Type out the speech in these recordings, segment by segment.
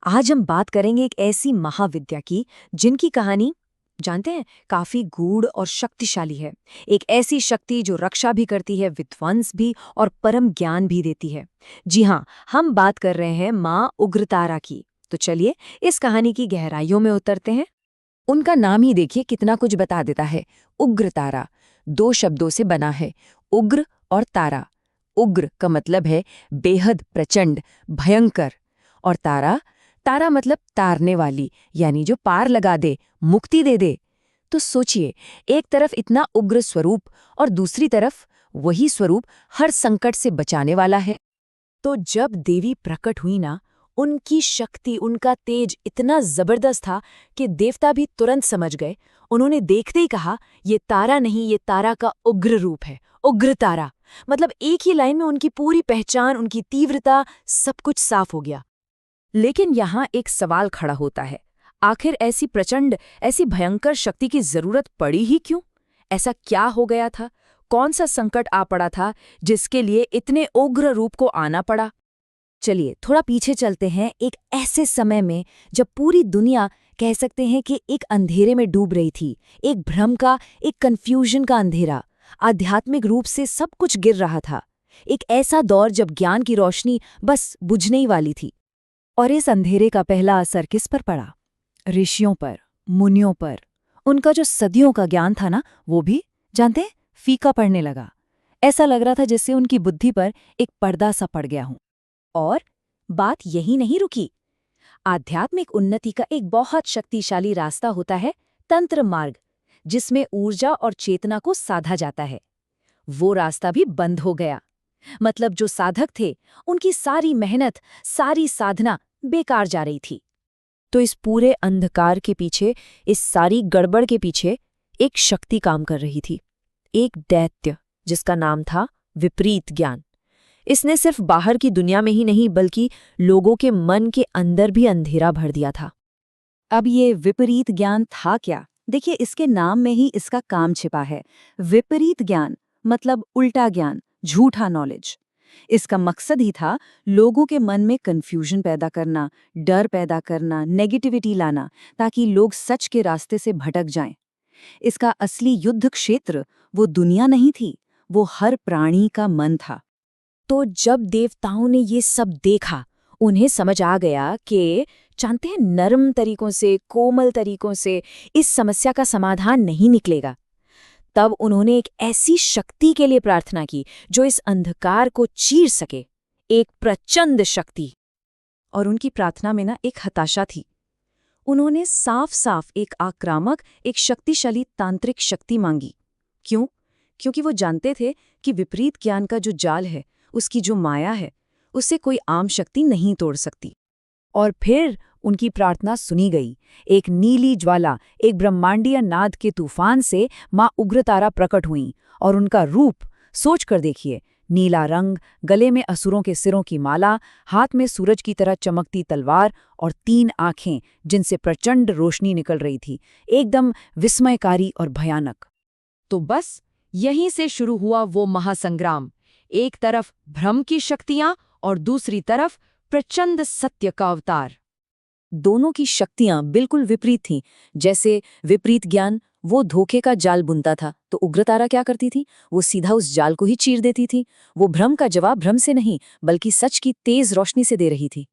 आज हम बात करेंगे एक ऐसी महाविद्या की जिनकी कहानी जानते हैं काफी गूढ़ और शक्तिशाली है। एक ऐसी शक्ति जो रक्षा भी करती है, विध्वंस भी और परम ज्ञान भी देती है। जी हाँ, हम बात कर रहे हैं माँ उग्रतारा की। तो चलिए इस कहानी की गहराइयों में उतरते हैं। उनका नाम ही देखिए कितना कुछ बता देता है। उग्रतारा दो शब्दों से बना है, उग्र और तारा। उग्र का मतलब है बेहद प्रचंड, भयंकर, और तारा तारा मतलब तारने वाली, यानी जो पार लगा दे, मुक्ति दे दे। तो सोचिए, एक तरफ इतना उग्र स्वरूप और दूसरी तरफ वही स्वरूप हर संकट से बचाने वाला है। तो जब देवी प्रकट हुई ना, उनकी शक्ति, उनका तेज इतना जबरदस्त था कि देवता भी तुरंत समझ गए। उन्होंने देखते ही कहा, ये तारा नहीं, ये तारा का उग्र रूप है, उग्र तारा। मतलब एक ही लाइन में उनकी पूरी पहचान, उनकी तीव्रता, सब कुछ साफ हो गया। लेकिन यहाँ एक सवाल खड़ा होता है, आखिर ऐसी प्रचंड, ऐसी भयंकर शक्ति की जरूरत पड़ी ही क्यों? ऐसा क्या हो गया था? कौन सा संकट आ पड़ा था जिसके लिए इतने उग्र रूप को आना पड़ा? चलिए थोड़ा पीछे चलते हैं, एक ऐसे समय में जब पूरी दुनिया कह सकते हैं कि एक अंधेरे में डूब रही थी। एक भ्रम का, एक कन्फ्यूजन का अंधेरा। आध्यात्मिक रूप से सब कुछ गिर रहा था। एक ऐसा दौर जब ज्ञान की रोशनी बस बुझने ही वाली थी। और इस अंधेरे का पहला असर किस पर पड़ा? ऋषियों पर, मुनियों पर। उनका जो सदियों का ज्ञान था ना, वो भी जानते हैं फीका पड़ने लगा। ऐसा लग रहा था जैसे उनकी बुद्धि पर एक पर्दा सा पड़ गया हो। और बात यही नहीं रुकी। आध्यात्मिक उन्नति का एक बहुत शक्तिशाली रास्ता होता है तंत्र मार्ग, जिसमें ऊर्जा और चेतना को साधा जाता है। वो रास्ता भी बंद हो गया। मतलब जो साधक थे, उनकी सारी मेहनत, सारी साधना बेकार जा रही थी। तो इस पूरे अंधकार के पीछे, इस सारी गड़बड़ के पीछे एक शक्ति काम कर रही थी। एक दैत्य जिसका नाम था विपरीत ज्ञान। इसने सिर्फ बाहर की दुनिया में ही नहीं बल्कि लोगों के मन के अंदर भी अंधेरा भर दिया था। अब ये विपरीत ज्ञान था क्या? देखिए, इसके नाम में ही इसका काम छिपा है। विपरीत ज्ञान मतलब उल्टा ज्ञान, झूठा नॉलेज। इसका मकसद ही था लोगों के मन में कंफ्यूजन पैदा करना, डर पैदा करना, नेगेटिविटी लाना, ताकि लोग सच के रास्ते से भटक जाएं। इसका असली युद्ध क्षेत्र वो दुनिया नहीं थी, वो हर प्राणी का मन था। तो जब देवताओं ने ये सब देखा, उन्हें समझ आ गया कि जानते हैं नरम तरीकों से, कोमल तरीकों से इस समस्या का समाधान नहीं निकलेगा। तब उन्होंने एक ऐसी शक्ति के लिए प्रार्थना की जो इस अंधकार को चीर सके, एक प्रचंड शक्ति। और उनकी प्रार्थना में ना एक हताशा थी। उन्होंने साफ साफ एक आक्रामक, एक शक्तिशाली तांत्रिक शक्ति मांगी। क्यों? क्योंकि वो जानते थे कि विपरीत ज्ञान का जो जाल है, उसकी जो माया है, उसे कोई आम शक्ति नहीं तोड़ सकती। और फिर उनकी प्रार्थना सुनी गई। एक नीली ज्वाला, एक ब्रह्मांडीय नाद के तूफान से माँ उग्रतारा प्रकट हुईं। और उनका रूप सोच कर देखिए, नीला रंग, गले में असुरों के सिरों की माला, हाथ में सूरज की तरह चमकती तलवार और 3 आंखें जिनसे प्रचंड रोशनी निकल रही थी, एकदम विस्मयकारी और भयानक। तो बस यहीं से शुरू हुआ वो महासंग्राम। एक तरफ भ्रम की शक्तियां और दूसरी तरफ प्रचंड सत्य का अवतार। दोनों की शक्तियां बिल्कुल विपरीत थीं। जैसे विपरीत ज्ञान वो धोखे का जाल बुनता था, तो उग्रतारा क्या करती थी? वो सीधा उस जाल को ही चीर देती थी। वो भ्रम का जवाब भ्रम से नहीं, बल्कि सच की तेज रोशनी से दे रही थी।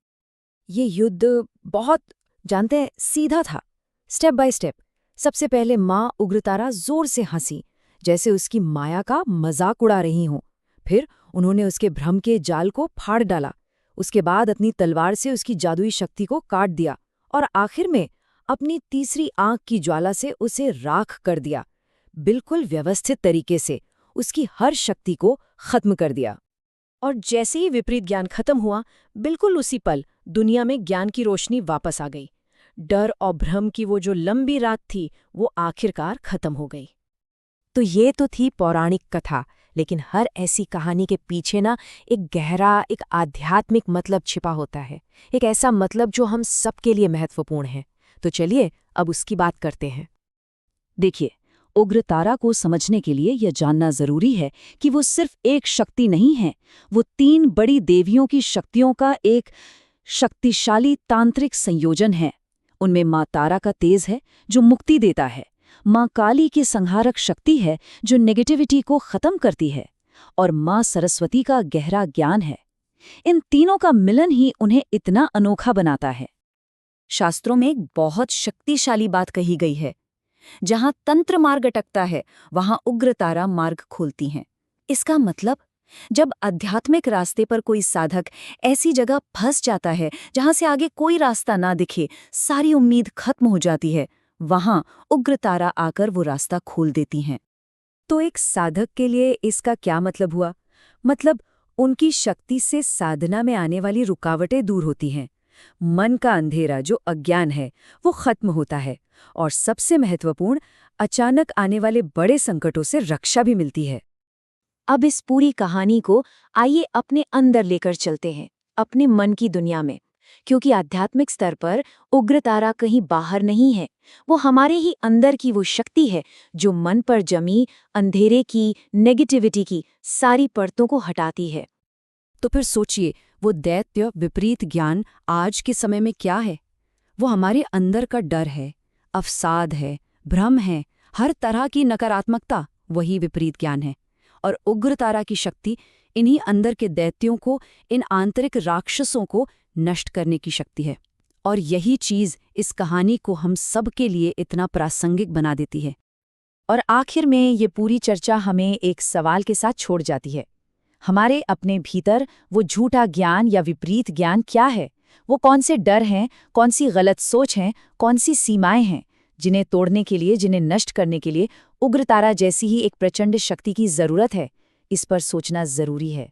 ये युद्ध बहुत जानते हैं सीधा था, स्टेप बाय स्टेप। सबसे पहले माँ उग्रतारा जोर से हंसी, जैसे उसकी माया का मजाक उड़ा रही हों। फिर उन्होंने उसके भ्रम के जाल को फाड़ डाला। उसके बाद अपनी तलवार से उसकी जादुई शक्ति को काट दिया और आखिर में अपनी तीसरी आंख की ज्वाला से उसे राख कर दिया। बिल्कुल व्यवस्थित तरीके से उसकी हर शक्ति को खत्म कर दिया। और जैसे ही विपरीत ज्ञान खत्म हुआ, बिल्कुल उसी पल दुनिया में ज्ञान की रोशनी वापस आ गई। डर और भ्रम की वो जो लंबी रात थी, वो आखिरकार खत्म हो गई। तो ये तो थी पौराणिक कथा, लेकिन हर ऐसी कहानी के पीछे ना एक गहरा, एक आध्यात्मिक मतलब छिपा होता है। एक ऐसा मतलब जो हम सबके लिए महत्वपूर्ण है। तो चलिए अब उसकी बात करते हैं। देखिए, उग्रतारा को समझने के लिए यह जानना जरूरी है कि वो सिर्फ एक शक्ति नहीं है, वो 3 बड़ी देवियों की शक्तियों का एक शक्तिशाली तांत्रिक संयोजन हैं। उनमें माँ तारा का तेज है जो मुक्ति देता है, माँ काली की संहारक शक्ति है जो नेगेटिविटी को खत्म करती है, और माँ सरस्वती का गहरा ज्ञान है। इन तीनों का मिलन ही उन्हें इतना अनोखा बनाता है। शास्त्रों में एक बहुत शक्तिशाली बात कही गई है, जहां तंत्र मार्ग अटकता है वहां उग्रतारा मार्ग खोलती हैं। इसका मतलब, जब आध्यात्मिक रास्ते पर कोई साधक ऐसी जगह फंस जाता है जहां से आगे कोई रास्ता ना दिखे, सारी उम्मीद खत्म हो जाती है, वहां उग्रतारा आकर वो रास्ता खोल देती हैं। तो एक साधक के लिए इसका क्या मतलब हुआ? मतलब, उनकी शक्ति से साधना में आने वाली रुकावटें दूर होती हैं, मन का अंधेरा जो अज्ञान है वो खत्म होता है, और सबसे महत्वपूर्ण, अचानक आने वाले बड़े संकटों से रक्षा भी मिलती है। अब इस पूरी कहानी को आइए अपने अंदर लेकर चलते हैं, अपने मन की दुनिया में, क्योंकि आध्यात्मिक स्तर पर उग्रतारा कहीं बाहर नहीं है, वो हमारे ही अंदर की वो शक्ति है जो मन पर जमी अंधेरे की, नेगेटिविटी की सारी परतों को हटाती है। तो फिर सोचिए, वो दैत्य विपरीत ज्ञान आज के समय में क्या है? वो हमारे अंदर का डर है, अवसाद है, भ्रम है, हर तरह की नकारात्मकता, वही विपरीत ज्ञान है। और उग्रतारा की शक्ति इन्हीं अंदर के दैत्यों को, इन आंतरिक राक्षसों को नष्ट करने की शक्ति है। और यही चीज़ इस कहानी को हम सब के लिए इतना प्रासंगिक बना देती है। और आखिर में ये पूरी चर्चा हमें एक सवाल के साथ छोड़ जाती है। हमारे अपने भीतर वो झूठा ज्ञान या विपरीत ज्ञान क्या है? वो कौन से डर हैं, कौन सी गलत सोच हैं, कौन सी सीमाएं हैं, जिन्हें तोड़ने के लिए, जिन्हें नष्ट करने के लिए उग्रतारा जैसी ही एक प्रचंड शक्ति की जरूरत है? इस पर सोचना जरूरी है।